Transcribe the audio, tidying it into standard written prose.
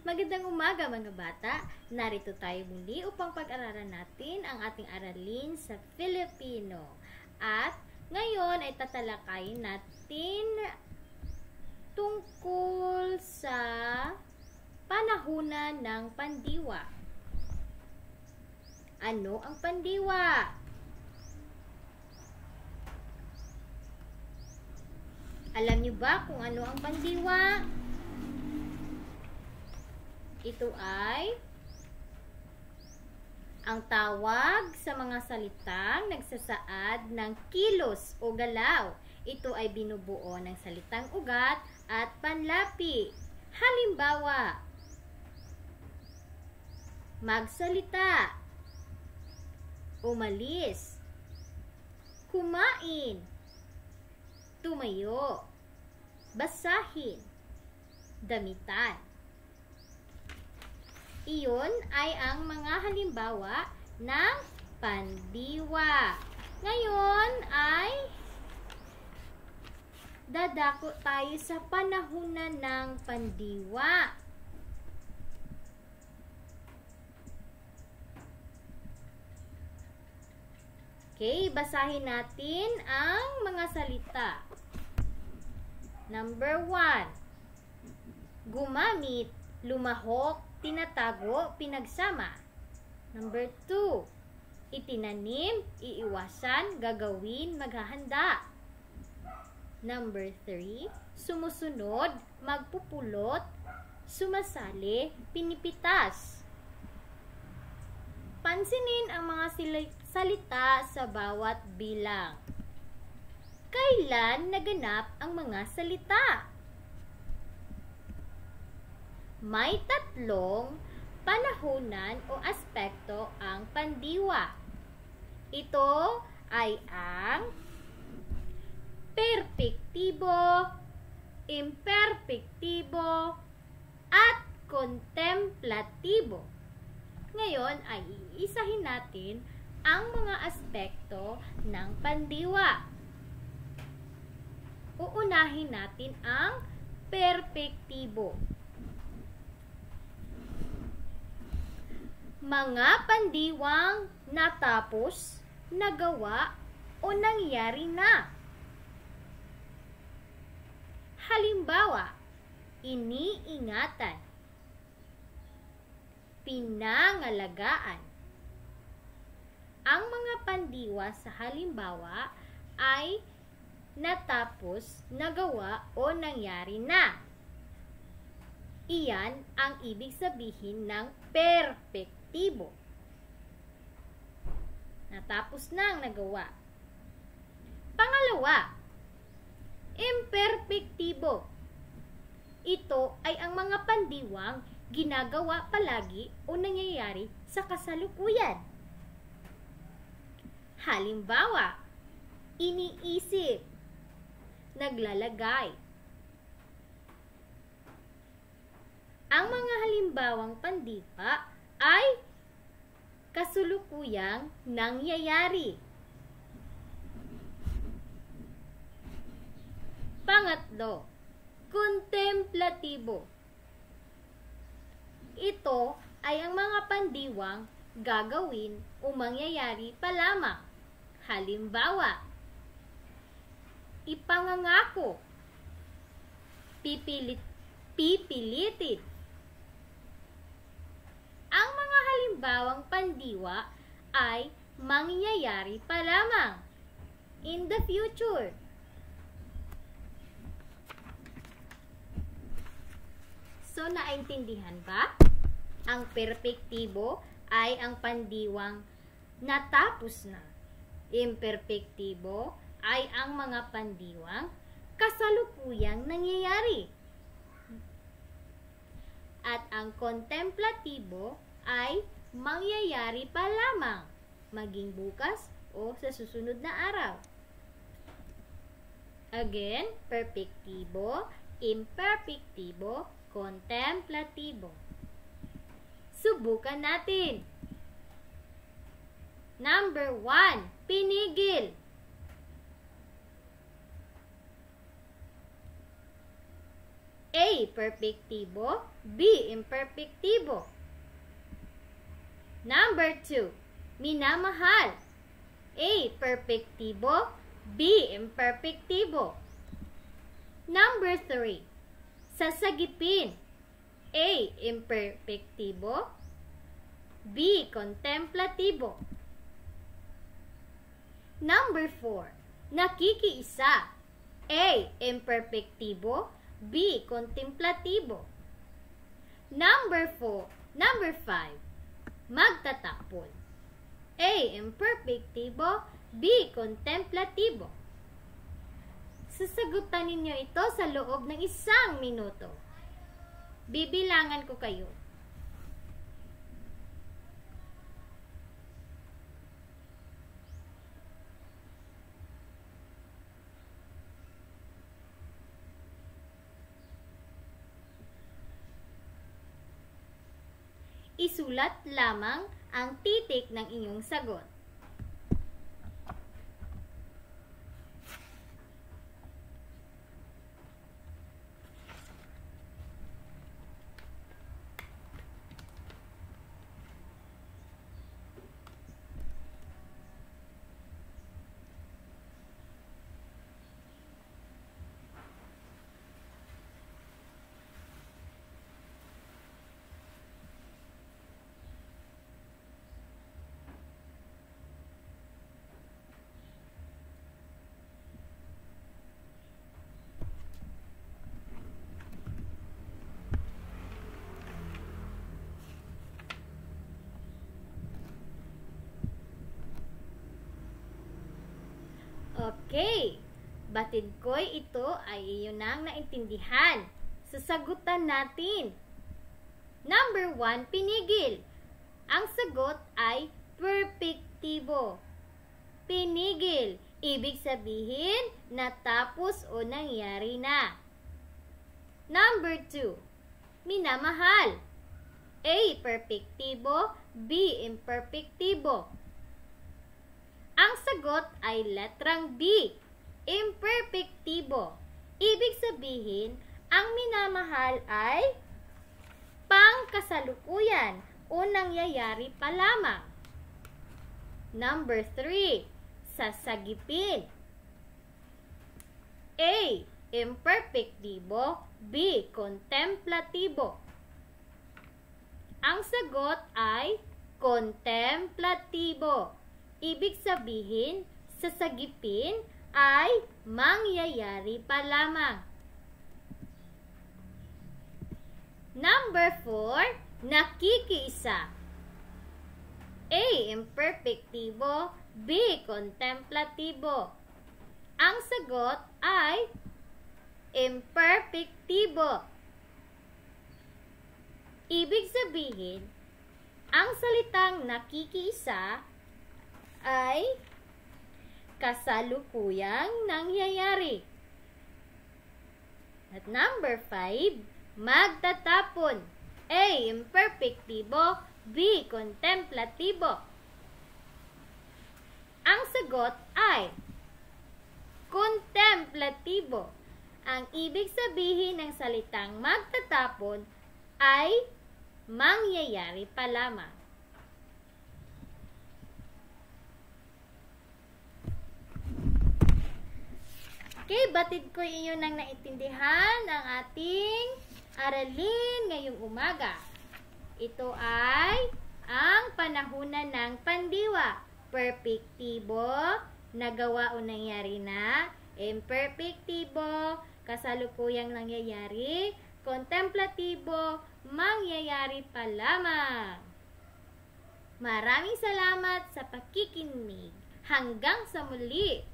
Magandang umaga mga bata! Narito tayo muli upang pag-aralan natin ang ating aralin sa Filipino. At ngayon ay tatalakayin natin tungkol sa panahunan ng pandiwa. Ano ang pandiwa? Alam niyo ba kung ano ang pandiwa? Ito ay ang tawag sa mga salitang nagsasaad ng kilos o galaw. Ito ay binubuo ng salitang ugat at panlapi. Halimbawa, magsalita, umalis, kumain, tumayo, basahin, damitan. Iyon ay ang mga halimbawa ng pandiwa. Ngayon ay dadako tayo sa panahunan ng pandiwa. Okay, basahin natin ang mga salita. Number 1. Gumamit, lumahok, tinatago, pinagsama. Number 2. Itinanim, iiwasan, gagawin, maghahanda. Number 3. Sumusunod, magpupulot, sumasali, pinipitas. Pansinin ang mga salita sa bawat bilang. Kailan naganap ang mga salita? May tatlong panahunan o aspekto ang pandiwa. Ito ay ang perpektibo, imperpektibo, at kontemplatibo. Ngayon ay iisahin natin ang mga aspekto ng pandiwa. Uunahin natin ang perpektibo. Mga pandiwang natapos, nagawa, o nangyari na. Halimbawa, iniingatan, pinangalagaan. Ang mga pandiwa sa halimbawa ay natapos, nagawa, o nangyari na. Iyan ang ibig sabihin ng perpektibo. Natapos na ang nagawa. Pangalawa, imperpektibo. Ito ay ang mga pandiwang ginagawa palagi o nangyayari sa kasalukuyan. Halimbawa, iniisip, naglalagay. Ang mga halimbawang pandiwa ay kasulukuyang nangyayari. Pangatlo, kontemplatibo. Ito ay ang mga pandiwang gagawin o mangyayari pa lamang. Halimbawa, ipangangako, pipilitin. Ang mga halimbawang pandiwa ay mangyayari pa lamang in the future. So, naintindihan ba? Ang perpektibo ay ang pandiwang natapos na. Imperpektibo ay ang mga pandiwang kasalukuyang nangyayari. At ang kontemplatibo ay mangyayari pa lamang, maging bukas o sa susunod na araw. Again, perpektibo, imperpektibo, kontemplatibo. Subukan natin. Number 1, pinigil. A. Perpektibo, B. Imperpektibo. Number 2. Minamahal. A. Perpektibo, B. Imperpektibo. Number 3. Sasagipin. A. Imperpektibo, B. Kontemplatibo. Number 4. Nakikiisa. A. Imperpektibo, B. Kontemplatibo. Number 5. Magtatapon. A. Imperpektibo, B. Kontemplatibo. Sasagutan ninyo ito sa loob ng 1 minuto. Bibilangan ko kayo. Isulat lamang ang titik ng inyong sagot. Okay, batid ko'y ito ay iyon nang naintindihan. Sasagutan natin. Number 1, pinigil. Ang sagot ay perpektibo. Pinigil, ibig sabihin natapos o nangyari na. Number 2, minamahal. A. Perpektibo, B. Imperpektibo. Ang sagot ay letrang B, imperpektibo. Ibig sabihin, ang minamahal ay pangkasalukuyan o nangyayari pa lamang. Number 3, sasagipin. A. Imperpektibo, B. Kontemplatibo. Ang sagot ay kontemplatibo. Ibig sabihin, sasagipin ay mangyayari pa lamang. Number 4, nakikiisa. A. Imperpektibo, B. Kontemplatibo. Ang sagot ay imperpektibo. Ibig sabihin, ang salitang nakikiisa ay kasalukuyang nangyayari. At number 5, magtatapon. A. Imperpektibo, B. Kontemplatibo. Ang sagot ay kontemplatibo. Ang ibig sabihin ng salitang magtatapon ay mangyayari pa lamang. Okay, batid ko inyo nang naintindihan ang ating aralin ngayong umaga. Ito ay ang panahunan ng pandiwa. Perpektibo, nagawa o nangyari na. Imperpektibo, kasalukuyang nangyayari. Kontemplatibo, mangyayari pa lamang. Maraming salamat sa pakikinig. Hanggang sa muli.